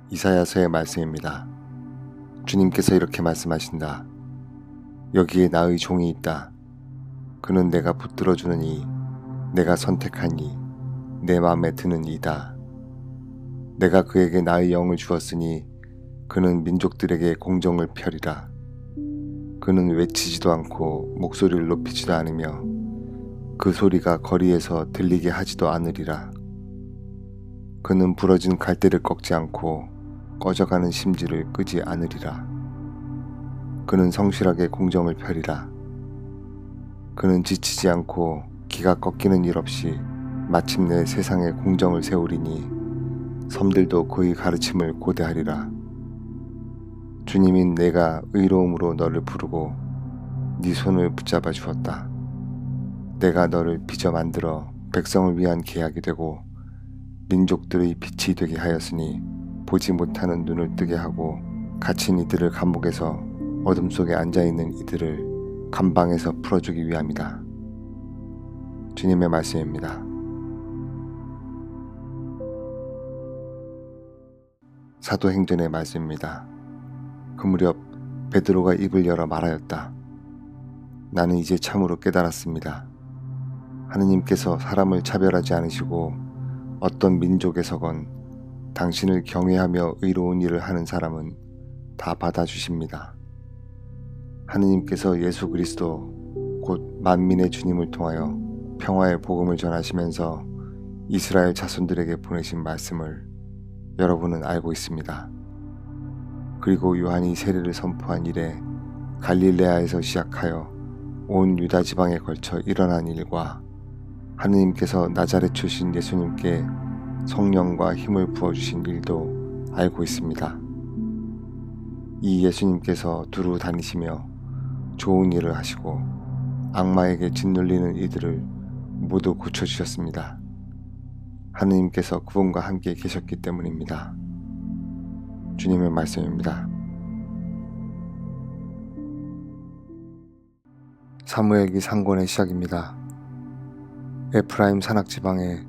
이사야서의 말씀입니다. 주님께서 이렇게 말씀하신다. 여기에 나의 종이 있다. 그는 내가 붙들어주는 이, 내가 선택한 이, 내 마음에 드는 이다. 내가 그에게 나의 영을 주었으니 그는 민족들에게 공정을 펴리라. 그는 외치지도 않고 목소리를 높이지도 않으며 그 소리가 거리에서 들리게 하지도 않으리라. 그는 부러진 갈대를 꺾지 않고 꺼져가는 심지를 끄지 않으리라. 그는 성실하게 공정을 펴리라. 그는 지치지 않고 기가 꺾이는 일 없이 마침내 세상에 공정을 세우리니 섬들도 그의 가르침을 고대하리라. 주님인 내가 의로움으로 너를 부르고 네 손을 붙잡아 주었다. 내가 너를 빚어 만들어 백성을 위한 계약이 되고 민족들의 빛이 되게 하였으니 보지 못하는 눈을 뜨게 하고 갇힌 이들을 감옥에서 어둠 속에 앉아있는 이들을 감방에서 풀어주기 위함이다. 주님의 말씀입니다. 사도행전의 말씀입니다. 그 무렵 베드로가 입을 열어 말하였다. 나는 이제 참으로 깨달았습니다. 하느님께서 사람을 차별하지 않으시고 어떤 민족에서건 당신을 경외하며 의로운 일을 하는 사람은 다 받아주십니다. 하느님께서 예수 그리스도 곧 만민의 주님을 통하여 평화의 복음을 전하시면서 이스라엘 자손들에게 보내신 말씀을 여러분은 알고 있습니다. 그리고 요한이 세례를 선포한 이래 갈릴레아에서 시작하여 온 유다 지방에 걸쳐 일어난 일과 하느님께서 나자렛 출신 예수님께 성령과 힘을 부어주신 일도 알고 있습니다. 이 예수님께서 두루 다니시며 좋은 일을 하시고 악마에게 짓눌리는 이들을 모두 고쳐주셨습니다. 하느님께서 그분과 함께 계셨기 때문입니다. 주님의 말씀입니다. 사무엘기 상권의 시작입니다. 에프라임 산악지방에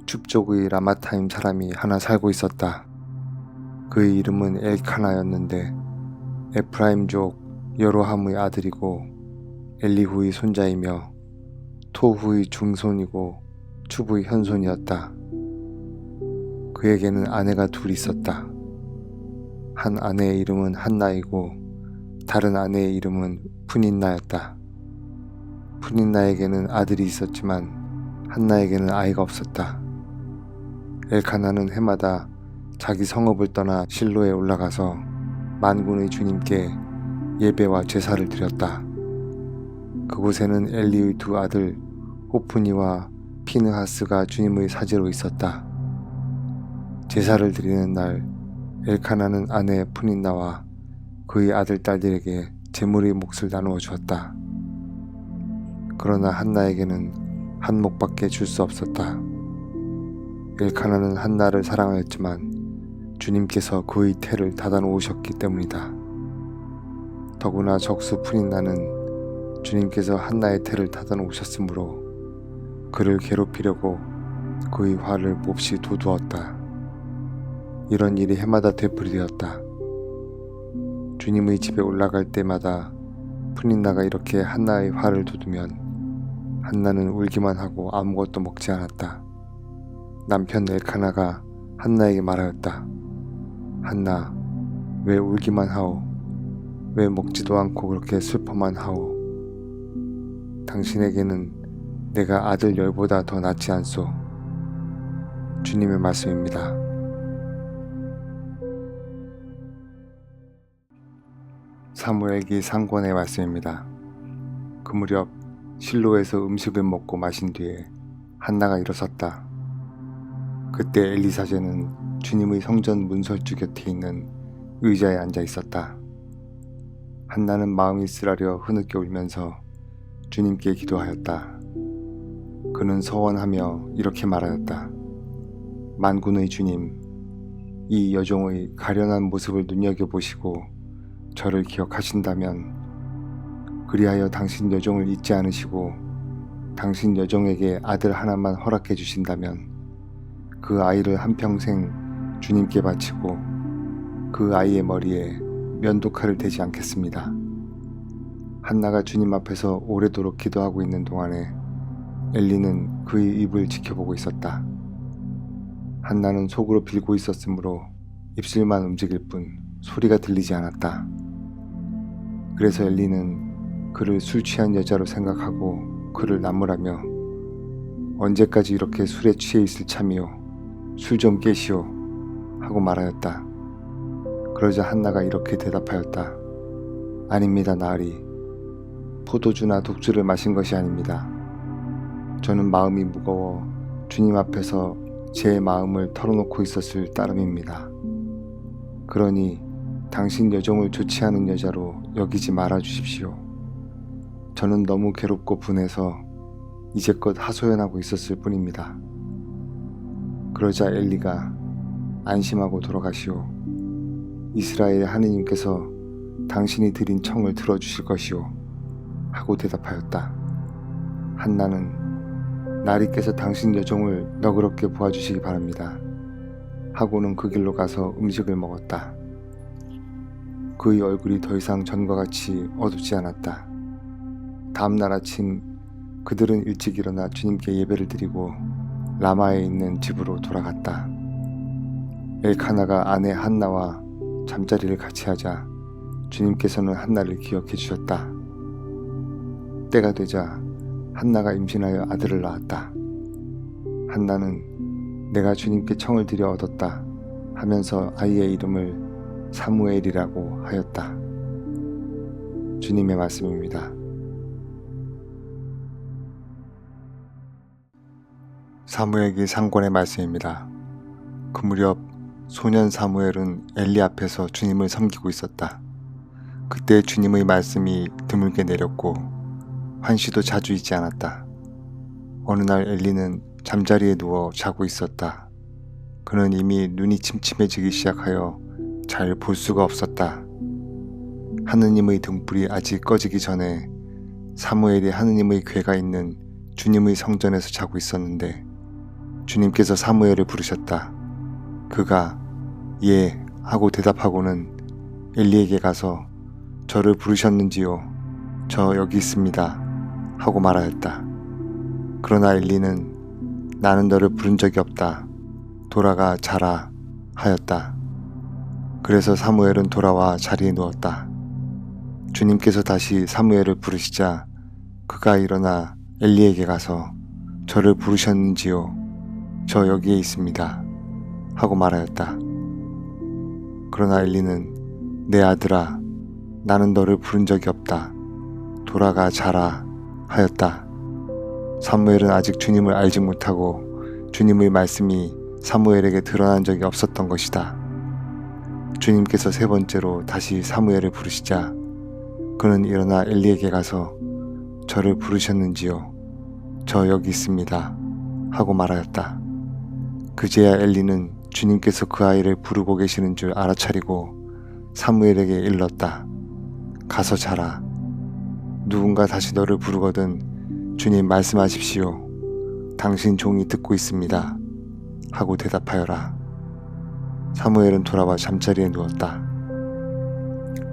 줍족의 라마타임 사람이 하나 살고 있었다. 그의 이름은 엘카나였는데 에프라임족 여로함의 아들이고 엘리후의 손자이며 토후의 중손이고 춥의 현손이었다. 그에게는 아내가 둘 있었다. 한 아내의 이름은 한나이고 다른 아내의 이름은 푸닌나였다. 푸닌나에게는 아들이 있었지만 한나에게는 아이가 없었다. 엘카나는 해마다 자기 성읍을 떠나 실로에 올라가서 만군의 주님께 예배와 제사를 드렸다. 그곳에는 엘리의 두 아들 호프니와 피느하스가 주님의 사제로 있었다. 제사를 드리는 날 엘카나는 아내 푸닌나와 그의 아들 딸들에게 제물의 몫을 나누어 주었다. 그러나 한나에게는 한 몫밖에 줄 수 없었다. 엘카나는 한나를 사랑하였지만 주님께서 그의 태를 닫아 놓으셨기 때문이다. 더구나 적수 푸닌나는 주님께서 한나의 태를 닫아 놓으셨으므로 그를 괴롭히려고 그의 화를 몹시 돋우었다. 이런 일이 해마다 되풀이되었다. 주님의 집에 올라갈 때마다 푸닌나가 이렇게 한나의 화를 돋우면 한나는 울기만 하고 아무것도 먹지 않았다. 남편 엘카나가 한나에게 말하였다. 한나, 왜 울기만 하오? 왜 먹지도 않고 그렇게 슬퍼만 하오? 당신에게는 내가 아들 열보다 더 낫지 않소? 주님의 말씀입니다. 사무엘기 상권의 말씀입니다. 그 무렵 실로에서 음식을 먹고 마신 뒤에 한나가 일어섰다. 그때 엘리사제는 주님의 성전 문설주 곁에 있는 의자에 앉아 있었다. 한나는 마음이 쓰라려 흐느껴 울면서 주님께 기도하였다. 그는 서원하며 이렇게 말하였다. 만군의 주님, 이 여종의 가련한 모습을 눈여겨보시고 저를 기억하신다면 그리하여 당신 여종을 잊지 않으시고 당신 여종에게 아들 하나만 허락해 주신다면 그 아이를 한평생 주님께 바치고 그 아이의 머리에 면도칼을 대지 않겠습니다. 한나가 주님 앞에서 오래도록 기도하고 있는 동안에 엘리는 그의 입을 지켜보고 있었다. 한나는 속으로 빌고 있었으므로 입술만 움직일 뿐 소리가 들리지 않았다. 그래서 엘리는 그를 술 취한 여자로 생각하고 그를 나무라며 언제까지 이렇게 술에 취해 있을 참이요, 술 좀 깨시오 하고 말하였다. 그러자 한나가 이렇게 대답하였다. 아닙니다, 나으리. 포도주나 독주를 마신 것이 아닙니다. 저는 마음이 무거워 주님 앞에서 제 마음을 털어놓고 있었을 따름입니다. 그러니 당신 여종을 좋지 않은 여자로 여기지 말아 주십시오. 저는 너무 괴롭고 분해서 이제껏 하소연하고 있었을 뿐입니다. 그러자 엘리가 안심하고 돌아가시오. 이스라엘의 하느님께서 당신이 드린 청을 들어주실 것이오 하고 대답하였다. 한나는 나리께서 당신 여종을 너그럽게 보아주시기 바랍니다 하고는 그 길로 가서 음식을 먹었다. 그의 얼굴이 더 이상 전과 같이 어둡지 않았다. 다음 날 아침 그들은 일찍 일어나 주님께 예배를 드리고 라마에 있는 집으로 돌아갔다. 엘카나가 아내 한나와 잠자리를 같이 하자 주님께서는 한나를 기억해 주셨다. 때가 되자 한나가 임신하여 아들을 낳았다. 한나는 내가 주님께 청을 드려 얻었다 하면서 아이의 이름을 사무엘이라고 하였다. 주님의 말씀입니다. 사무엘기 상권의 말씀입니다. 그 무렵 소년 사무엘은 엘리 앞에서 주님을 섬기고 있었다. 그때 주님의 말씀이 드물게 내렸고 환시도 자주 있지 않았다. 어느 날 엘리는 잠자리에 누워 자고 있었다. 그는 이미 눈이 침침해지기 시작하여 잘 볼 수가 없었다. 하느님의 등불이 아직 꺼지기 전에 사무엘이 하느님의 궤가 있는 주님의 성전에서 자고 있었는데 주님께서 사무엘을 부르셨다. 그가 예 하고 대답하고는 엘리에게 가서 저를 부르셨는지요? 저 여기 있습니다 하고 말하였다. 그러나 엘리는 나는 너를 부른 적이 없다. 돌아가 자라 하였다. 그래서 사무엘은 돌아와 자리에 누웠다. 주님께서 다시 사무엘을 부르시자 그가 일어나 엘리에게 가서 저를 부르셨는지요? 저 여기에 있습니다 하고 말하였다. 그러나 엘리는 내 아들아, 나는 너를 부른 적이 없다. 돌아가 자라 하였다. 사무엘은 아직 주님을 알지 못하고 주님의 말씀이 사무엘에게 드러난 적이 없었던 것이다. 주님께서 세 번째로 다시 사무엘을 부르시자 그는 일어나 엘리에게 가서 저를 부르셨는지요? 저 여기 있습니다 하고 말하였다. 그제야 엘리는 주님께서 그 아이를 부르고 계시는 줄 알아차리고 사무엘에게 일렀다. 가서 자라. 누군가 다시 너를 부르거든 주님 말씀하십시오. 당신 종이 듣고 있습니다 하고 대답하여라. 사무엘은 돌아와 잠자리에 누웠다.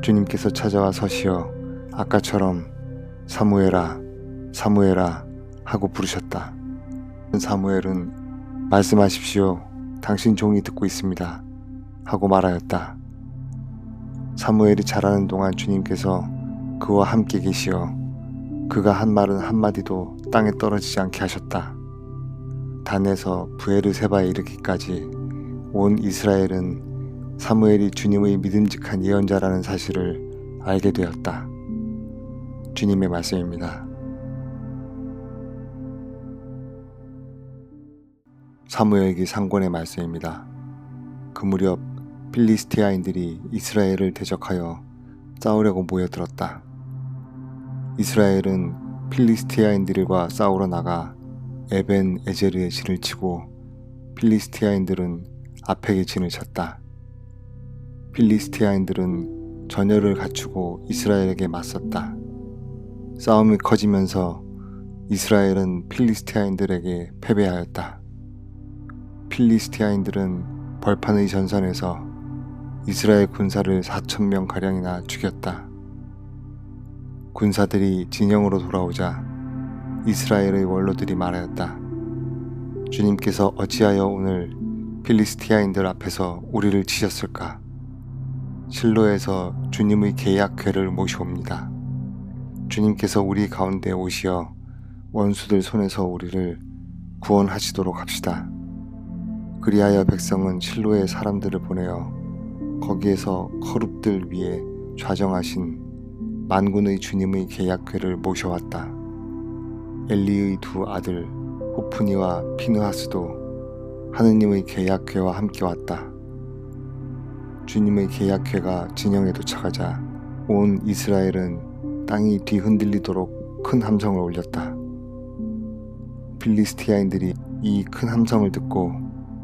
주님께서 찾아와 서시어 아까처럼 사무엘아, 사무엘아 하고 부르셨다. 사무엘은 말씀하십시오. 당신 종이 듣고 있습니다 하고 말하였다. 사무엘이 자라는 동안 주님께서 그와 함께 계시어 그가 한 말은 한마디도 땅에 떨어지지 않게 하셨다. 단에서 브에르세바에 이르기까지 온 이스라엘은 사무엘이 주님의 믿음직한 예언자라는 사실을 알게 되었다. 주님의 말씀입니다. 사무엘기 상권의 말씀입니다. 그 무렵 필리스티아인들이 이스라엘을 대적하여 싸우려고 모여들었다. 이스라엘은 필리스티아인들과 싸우러 나가 에벤 에제르에 진을 치고 필리스티아인들은 아펙에 진을 쳤다. 필리스티아인들은 전열을 갖추고 이스라엘에게 맞섰다. 싸움이 커지면서 이스라엘은 필리스티아인들에게 패배하였다. 필리스티아인들은 벌판의 전선에서 이스라엘 군사를 4,000명 가량이나 죽였다. 군사들이 진영으로 돌아오자 이스라엘의 원로들이 말하였다. 주님께서 어찌하여 오늘 필리스티아인들 앞에서 우리를 치셨을까? 실로에서 주님의 계약궤를 모시옵니다. 주님께서 우리 가운데 오시어 원수들 손에서 우리를 구원하시도록 합시다. 그리하여 백성은 실로의 사람들을 보내어 거기에서 거룹들 위에 좌정하신 만군의 주님의 계약궤를 모셔왔다. 엘리의 두 아들 호프니와 피느하스도 하느님의 계약궤와 함께 왔다. 주님의 계약궤가 진영에 도착하자 온 이스라엘은 땅이 뒤흔들리도록 큰 함성을 올렸다. 필리스티아인들이 이 큰 함성을 듣고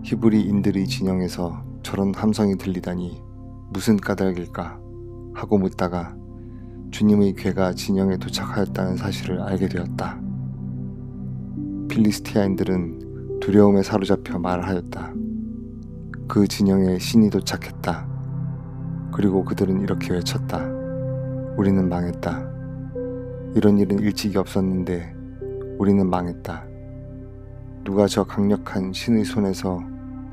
히브리인들의 진영에서 저런 함성이 들리다니 무슨 까닭일까 하고 묻다가 주님의 궤가 진영에 도착하였다는 사실을 알게 되었다. 필리스티아인들은 두려움에 사로잡혀 말하였다. 그 진영에 신이 도착했다. 그리고 그들은 이렇게 외쳤다. 우리는 망했다. 이런 일은 일찍이 없었는데 우리는 망했다. 누가 저 강력한 신의 손에서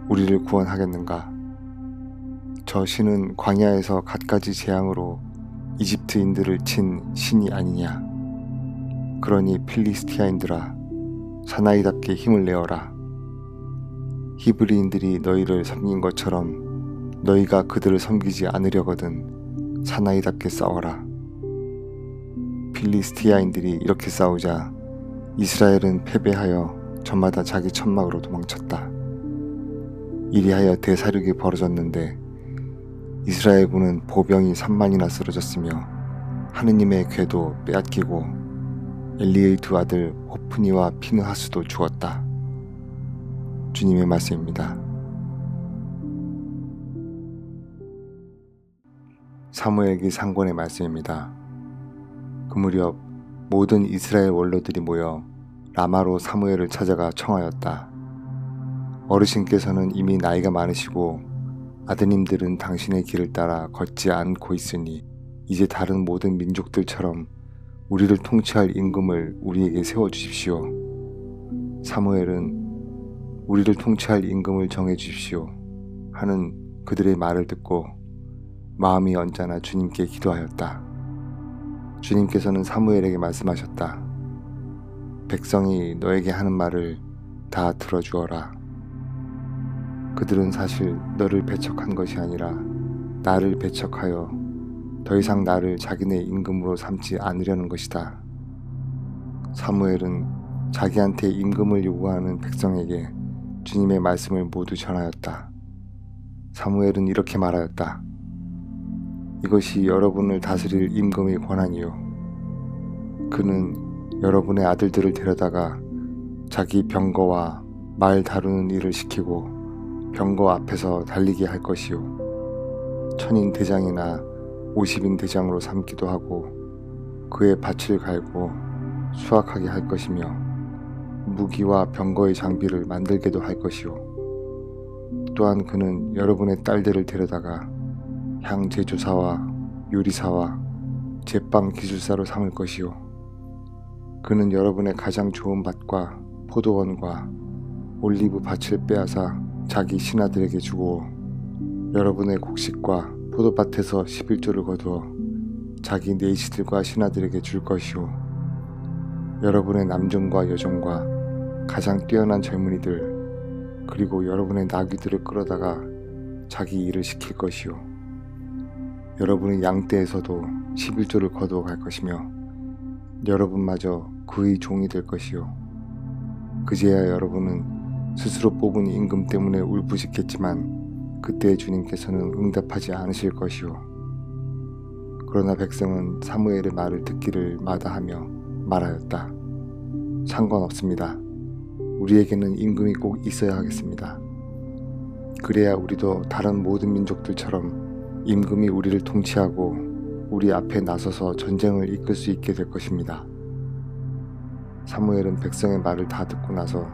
우리를 구원하겠는가? 저 신은 광야에서 갖가지 재앙으로 이집트인들을 친 신이 아니냐? 그러니 필리스티아인들아, 사나이답게 힘을 내어라. 히브리인들이 너희를 섬긴 것처럼 너희가 그들을 섬기지 않으려거든 사나이답게 싸워라. 필리스티아인들이 이렇게 싸우자 이스라엘은 패배하여 저마다 자기 천막으로 도망쳤다. 이리하여 대사륙이 벌어졌는데 이스라엘군은 보병이 3만이나 쓰러졌으며 하느님의 궤도 빼앗기고 엘리의 두 아들 호프니와 피느하스도 죽었다. 주님의 말씀입니다. 사무엘기 상권의 말씀입니다. 그 무렵 모든 이스라엘 원로들이 모여 라마로 사무엘을 찾아가 청하였다. 어르신께서는 이미 나이가 많으시고 아드님들은 당신의 길을 따라 걷지 않고 있으니 이제 다른 모든 민족들처럼 우리를 통치할 임금을 우리에게 세워주십시오. 사무엘은 우리를 통치할 임금을 정해주십시오 하는 그들의 말을 듣고 마음이 언짢아 주님께 기도하였다. 주님께서는 사무엘에게 말씀하셨다. 백성이 너에게 하는 말을 다 들어주어라. 그들은 사실 너를 배척한 것이 아니라 나를 배척하여 더 이상 나를 자기네 임금으로 삼지 않으려는 것이다. 사무엘은 자기한테 임금을 요구하는 백성에게 주님의 말씀을 모두 전하였다. 사무엘은 이렇게 말하였다. 이것이 여러분을 다스릴 임금의 권한이요. 그는 여러분의 아들들을 데려다가 자기 병거와 말 다루는 일을 시키고 병거 앞에서 달리게 할 것이요. 천인 대장이나 50인 대장으로 삼기도 하고 그의 밭을 갈고 수확하게 할 것이며 무기와 병거의 장비를 만들게도 할 것이요. 또한 그는 여러분의 딸들을 데려다가 향 제조사와 요리사와 제빵 기술사로 삼을 것이요. 그는 여러분의 가장 좋은 밭과 포도원과 올리브 밭을 빼앗아 자기 신하들에게 주고 여러분의 곡식과 포도밭에서 11조를 거두어 자기 내시들과 신하들에게 줄 것이요. 여러분의 남종과 여종과 가장 뛰어난 젊은이들 그리고 여러분의 나귀들을 끌어다가 자기 일을 시킬 것이요. 여러분의 양떼에서도 11조를 거두어 갈 것이며 여러분마저 그의 종이 될 것이요. 그제야 여러분은 스스로 뽑은 임금 때문에 울부짖겠지만 그때 주님께서는 응답하지 않으실 것이요. 그러나 백성은 사무엘의 말을 듣기를 마다하며 말하였다. 상관없습니다. 우리에게는 임금이 꼭 있어야 하겠습니다. 그래야 우리도 다른 모든 민족들처럼 임금이 우리를 통치하고 우리 앞에 나서서 전쟁을 이끌 수 있게 될 것입니다. 사무엘은 백성의 말을 다 듣고 나서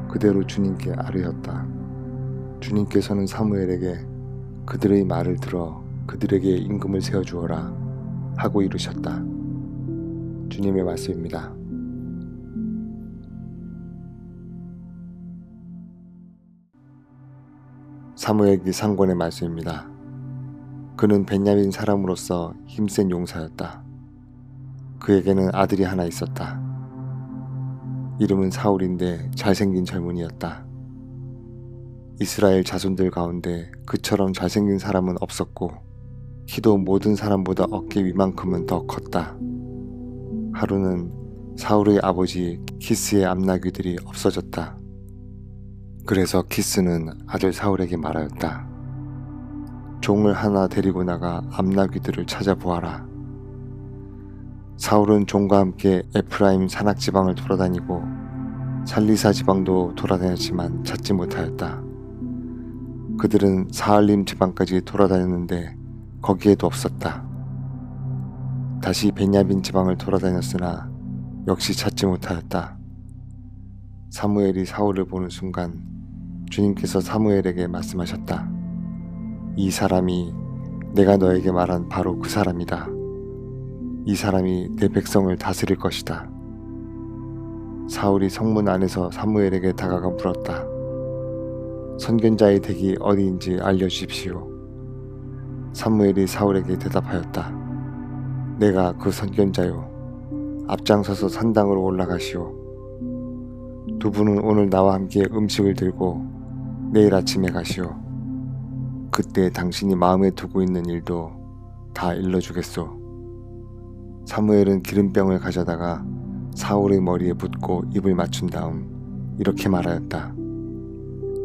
그대로 주님께 아뢰었다. 주님께서는 사무엘에게 그들의 말을 들어 그들에게 임금을 세워주어라 하고 이르셨다. 주님의 말씀입니다. 사무엘기 상권의 말씀입니다. 그는 베냐민 사람으로서 힘센 용사였다. 그에게는 아들이 하나 있었다. 이름은 사울인데 잘생긴 젊은이였다. 이스라엘 자손들 가운데 그처럼 잘생긴 사람은 없었고 키도 모든 사람보다 어깨 위만큼은 더 컸다. 하루는 사울의 아버지 키스의 암나귀들이 없어졌다. 그래서 키스는 아들 사울에게 말하였다. 종을 하나 데리고 나가 암나귀들을 찾아보아라. 사울은 종과 함께 에프라임 산악지방을 돌아다니고 살리사 지방도 돌아다녔지만 찾지 못하였다. 그들은 사알림 지방까지 돌아다녔는데 거기에도 없었다. 다시 베냐민 지방을 돌아다녔으나 역시 찾지 못하였다. 사무엘이 사울을 보는 순간 주님께서 사무엘에게 말씀하셨다. 이 사람이 내가 너에게 말한 바로 그 사람이다. 이 사람이 내 백성을 다스릴 것이다. 사울이 성문 안에서 사무엘에게 다가가 물었다. 선견자의 댁이 어디인지 알려주십시오. 사무엘이 사울에게 대답하였다. 내가 그 선견자요. 앞장서서 산당으로 올라가시오. 두 분은 오늘 나와 함께 음식을 들고 내일 아침에 가시오. 그때 당신이 마음에 두고 있는 일도 다 일러주겠소. 사무엘은 기름병을 가져다가 사울의 머리에 붓고 입을 맞춘 다음 이렇게 말하였다.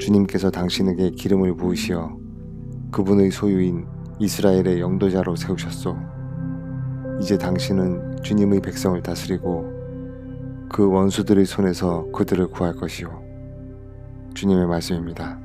주님께서 당신에게 기름을 부으시어 그분의 소유인 이스라엘의 영도자로 세우셨소. 이제 당신은 주님의 백성을 다스리고 그 원수들의 손에서 그들을 구할 것이오. 주님의 말씀입니다.